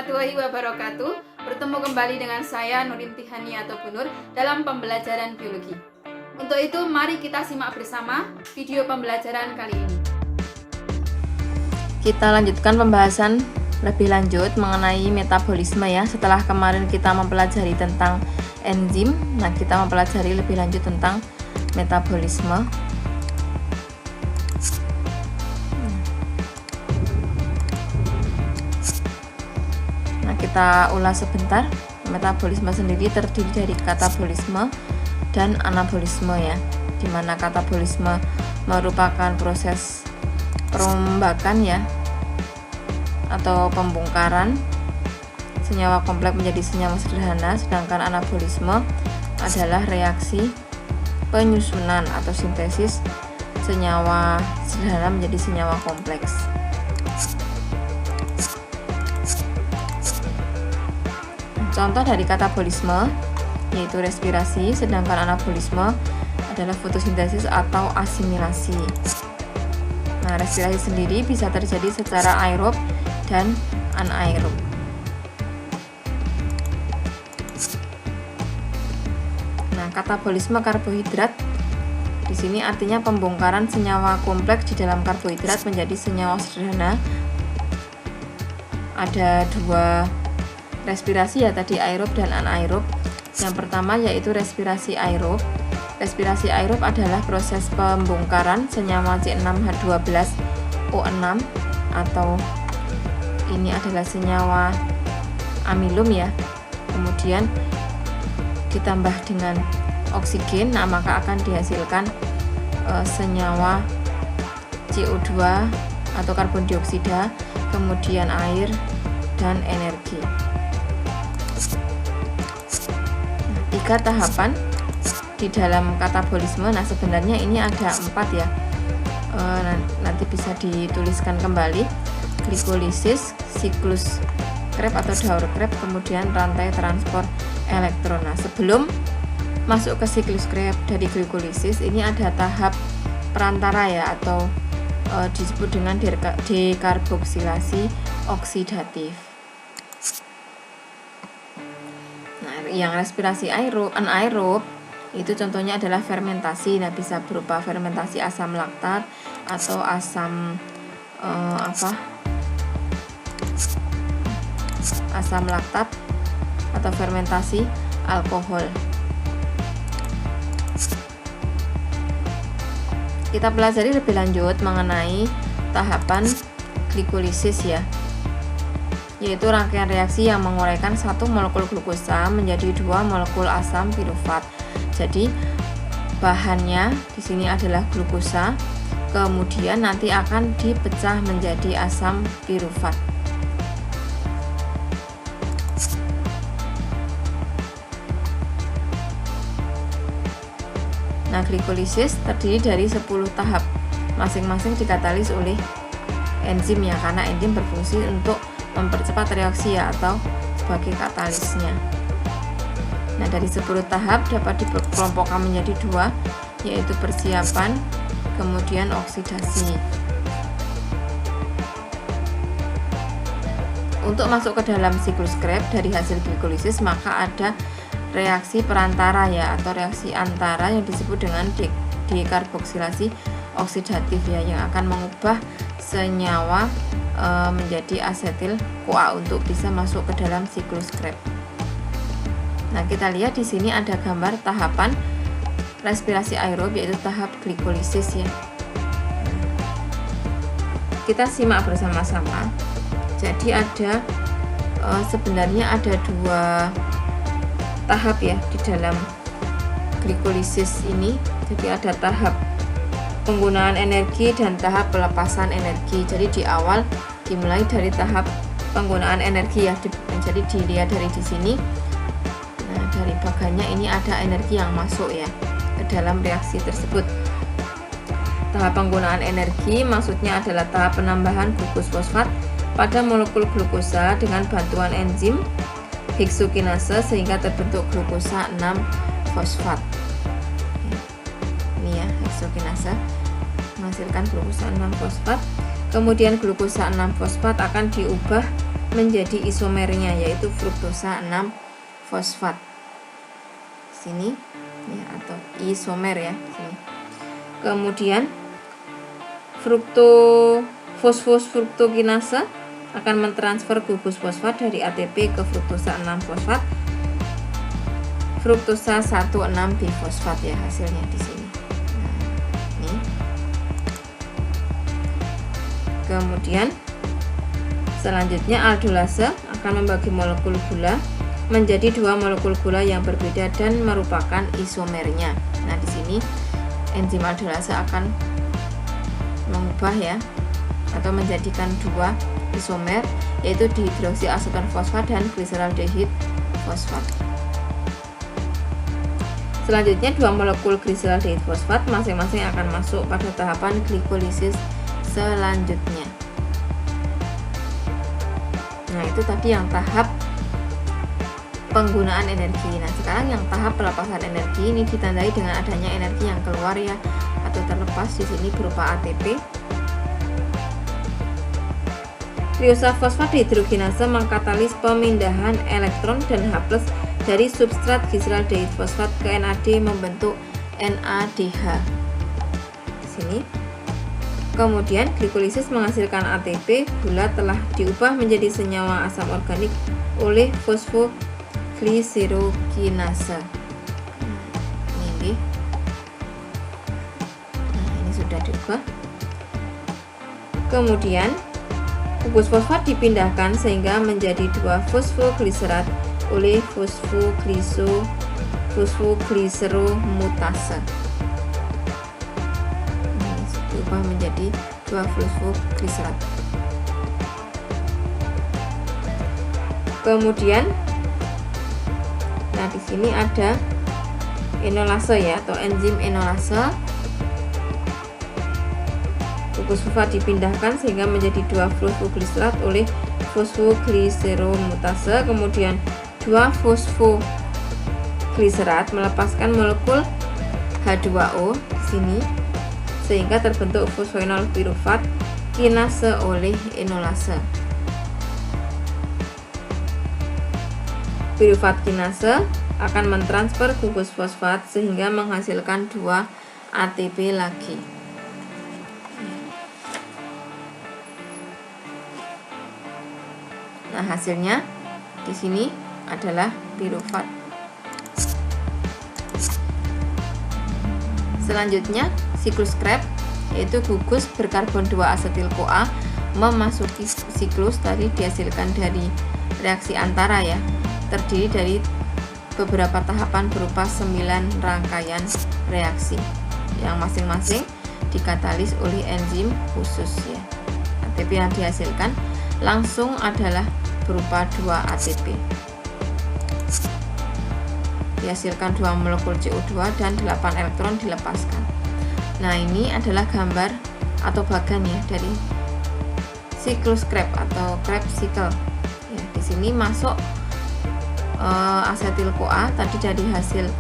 warahmatullahi wabarakatuh. Bertemu kembali dengan saya Nurinti Hania atau Bu Nur dalam pembelajaran biologi. Untuk itu mari kita simak bersama video pembelajaran kali ini. Kita lanjutkan pembahasan lebih lanjut mengenai metabolisme ya. Setelah kemarin kita mempelajari tentang enzim, nah kita mempelajari lebih lanjut tentang metabolisme. Nah, kita ulas sebentar. Metabolisme sendiri terdiri dari katabolisme dan anabolisme ya. Dimana katabolisme merupakan proses perombakan ya atau pembongkaran senyawa kompleks menjadi senyawa sederhana, sedangkan anabolisme adalah reaksi penyusunan atau sintesis senyawa sederhana menjadi senyawa kompleks. Contoh dari katabolisme yaitu respirasi, sedangkan anabolisme adalah fotosintesis atau asimilasi. Nah, respirasi sendiri bisa terjadi secara aerob dan anaerob. Nah, katabolisme karbohidrat di sini artinya pembongkaran senyawa kompleks di dalam karbohidrat menjadi senyawa sederhana. Ada dua respirasi ya tadi, aerob dan anaerob. Yang pertama yaitu respirasi aerob. Respirasi aerob adalah proses pembongkaran senyawa C6H12O6 atau ini adalah senyawa amilum ya. Kemudian ditambah dengan oksigen, nah maka akan dihasilkan senyawa CO2 atau karbon dioksida, kemudian air dan energi. Tiga tahapan di dalam katabolisme. Nah sebenarnya ini ada 4 ya, nanti bisa dituliskan kembali: glikolisis, siklus Krebs atau Daur Krebs, kemudian rantai transport elektron. Nah sebelum masuk ke siklus Krebs dari glikolisis ini ada tahap perantara ya, atau disebut dengan dekarboksilasi oksidatif. Nah, yang respirasi anaerob itu contohnya adalah fermentasi. Nah, bisa berupa fermentasi asam laktat atau asam asam laktat atau fermentasi alkohol. Kita pelajari lebih lanjut mengenai tahapan glikolisis ya, yaitu rangkaian reaksi yang menguraikan satu molekul glukosa menjadi 2 molekul asam pirufat. Jadi bahannya di sini adalah glukosa, kemudian nanti akan dipecah menjadi asam pirufat. Nah, glikolisis terdiri dari 10 tahap, masing-masing dikatalis oleh enzim ya, karena enzim berfungsi untuk mempercepat reaksi ya, atau sebagai katalisnya. Nah, dari 10 tahap dapat dikelompokkan menjadi 2, yaitu persiapan, kemudian oksidasi. Untuk masuk ke dalam siklus Krebs dari hasil glikolisis, maka ada reaksi perantara ya, atau reaksi antara yang disebut dengan dekarboksilasi oksidatif ya, yang akan mengubah senyawa menjadi asetil CoA untuk bisa masuk ke dalam siklus Krebs. Nah, kita lihat di sini ada gambar tahapan respirasi aerob yaitu tahap glikolisis ya. Kita simak bersama-sama. Jadi ada sebenarnya ada 2 tahap ya di dalam glikolisis ini. Jadi ada tahap penggunaan energi dan tahap pelepasan energi. Jadi di awal dimulai dari tahap penggunaan energi ya. Jadi dilihat dari di sini. Nah, dari bagannya ini ada energi yang masuk ya ke dalam reaksi tersebut. Tahap penggunaan energi maksudnya adalah tahap penambahan glukus fosfat pada molekul glukosa dengan bantuan enzim heksokinase sehingga terbentuk glukosa 6-fosfat. Ini ya, heksokinase menghasilkan glukosa 6-fosfat. Kemudian glukosa 6-fosfat akan diubah menjadi isomernya, yaitu fruktosa 6 fosfat. Sini ya, atau isomer ya sini. Kemudian fosfosfruktokinase akan mentransfer gugus fosfat dari ATP ke fruktosa 6 fosfat, fruktosa 1,6 bifosfat ya hasilnya di sini. Nah, ini. Kemudian selanjutnya aldolase akan membagi molekul gula menjadi 2 molekul gula yang berbeda dan merupakan isomernya. Nah, di sini enzim aldolase akan mengubah ya atau menjadikan 2 isomer, yaitu dihidroksiaseton fosfat dan gliseraldehid fosfat. Selanjutnya 2 molekul gliseraldehid fosfat masing-masing akan masuk pada tahapan glikolisis selanjutnya. Nah, itu tadi yang tahap penggunaan energi. Nah, sekarang yang tahap pelepasan energi ini ditandai dengan adanya energi yang keluar ya atau terlepas di sini berupa ATP. Triosa fosfat dihidrogenase mengkatalis pemindahan elektron dan H+ dari substrat gliseraldehid fosfat ke NAD membentuk NADH. Di sini. Kemudian glikolisis menghasilkan ATP, gula telah diubah menjadi senyawa asam organik oleh fosfoglycerokinase. Ini sudah diubah. Kemudian gugus fosfat dipindahkan sehingga menjadi 2 fosfogliserat oleh fosfoglyceromutase. Diubah menjadi 2 fosfogliserat. Kemudian nah di sini ada enolase ya atau enzim enolase. Gugus fosfat dipindahkan sehingga menjadi 2 fosfogliserat oleh fosfoglyceromutase. Kemudian 2 fosfogliserat melepaskan molekul H2O di sini sehingga terbentuk fosfoenol pirufat kinase oleh enolase. Pirufat kinase akan mentransfer gugus fosfat sehingga menghasilkan 2 ATP lagi. Nah, hasilnya di sini adalah pirufat. Selanjutnya siklus Krebs, yaitu gugus berkarbon 2 asetil-CoA memasuki siklus tadi dihasilkan dari reaksi antara ya, terdiri dari beberapa tahapan berupa 9 rangkaian reaksi yang masing-masing dikatalis oleh enzim khusus ya. ATP yang dihasilkan langsung adalah berupa 2 ATP. Dihasilkan 2 molekul CO2 dan 8 elektron dilepaskan. Nah, ini adalah gambar atau bagan ya dari siklus Krebs atau Krebs cycle. Ya, di sini masuk asetil-CoA tadi dari hasil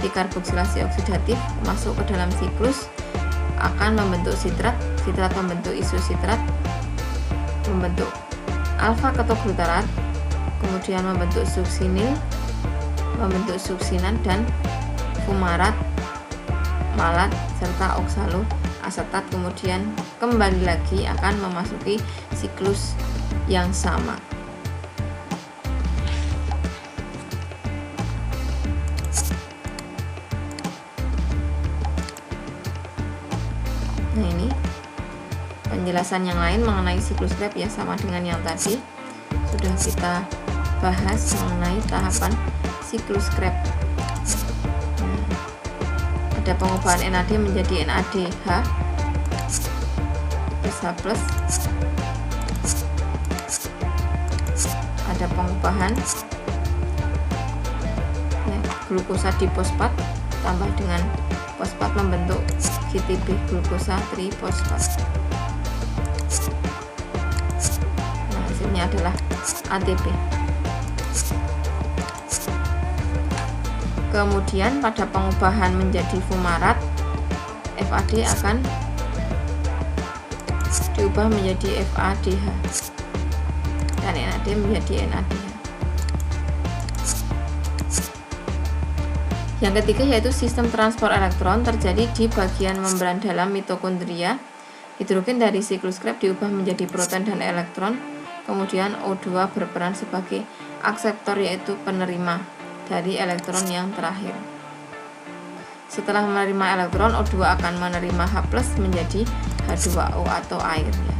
dikarboksilasi oksidatif masuk ke dalam siklus, akan membentuk sitrat, sitrat membentuk isositrat, membentuk alfa ketoglutarat, kemudian membentuk suksinil, membentuk suksinan dan fumarat, malat serta oksaloasetat, kemudian kembali lagi akan memasuki siklus yang sama. Nah, ini penjelasan yang lain mengenai siklus Krebs ya, sama dengan yang tadi sudah kita bahas mengenai tahapan siklus Krebs. Nah, ada pengubahan NAD menjadi NADH plus H+, ada pengubahan ya, glukosa difosfat tambah dengan fosfat membentuk GTP glukosa trifosfat. Nah, hasilnya adalah ATP. Kemudian pada pengubahan menjadi fumarat, FAD akan diubah menjadi FADH dan NAD menjadi NADH. Yang ketiga yaitu sistem transport elektron terjadi di bagian membran dalam mitokondria. Hidrogen dari siklus Krebs diubah menjadi proton dan elektron. Kemudian O2 berperan sebagai akseptor yaitu penerima dari elektron yang terakhir. Setelah menerima elektron, O2 akan menerima H+ menjadi H2O atau air ya.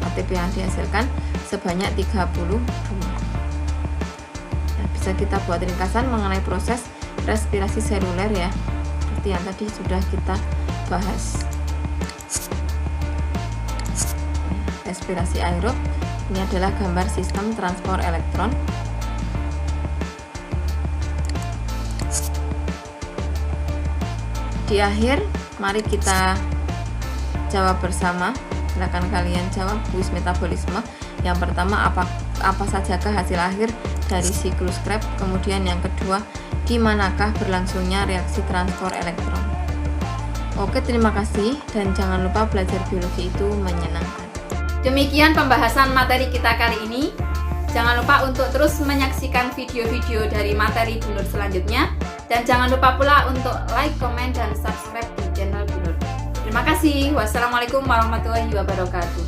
ATP yang dihasilkan sebanyak 32. Nah, bisa kita buat ringkasan mengenai proses respirasi seluler ya, seperti yang tadi sudah kita bahas. Respirasi aerob ini adalah gambar sistem transport elektron. Di akhir, mari kita jawab bersama. Silakan kalian jawab kuis metabolisme. Yang pertama, apa sajakah hasil akhir dari siklus Krebs? Kemudian yang kedua, di manakah berlangsungnya reaksi transport elektron? Oke, terima kasih dan jangan lupa belajar biologi itu menyenangkan. Demikian pembahasan materi kita kali ini. Jangan lupa untuk terus menyaksikan video-video dari materi Bunur selanjutnya. Dan jangan lupa pula untuk like, komen, dan subscribe di channel Bunur. Terima kasih. Wassalamualaikum warahmatullahi wabarakatuh.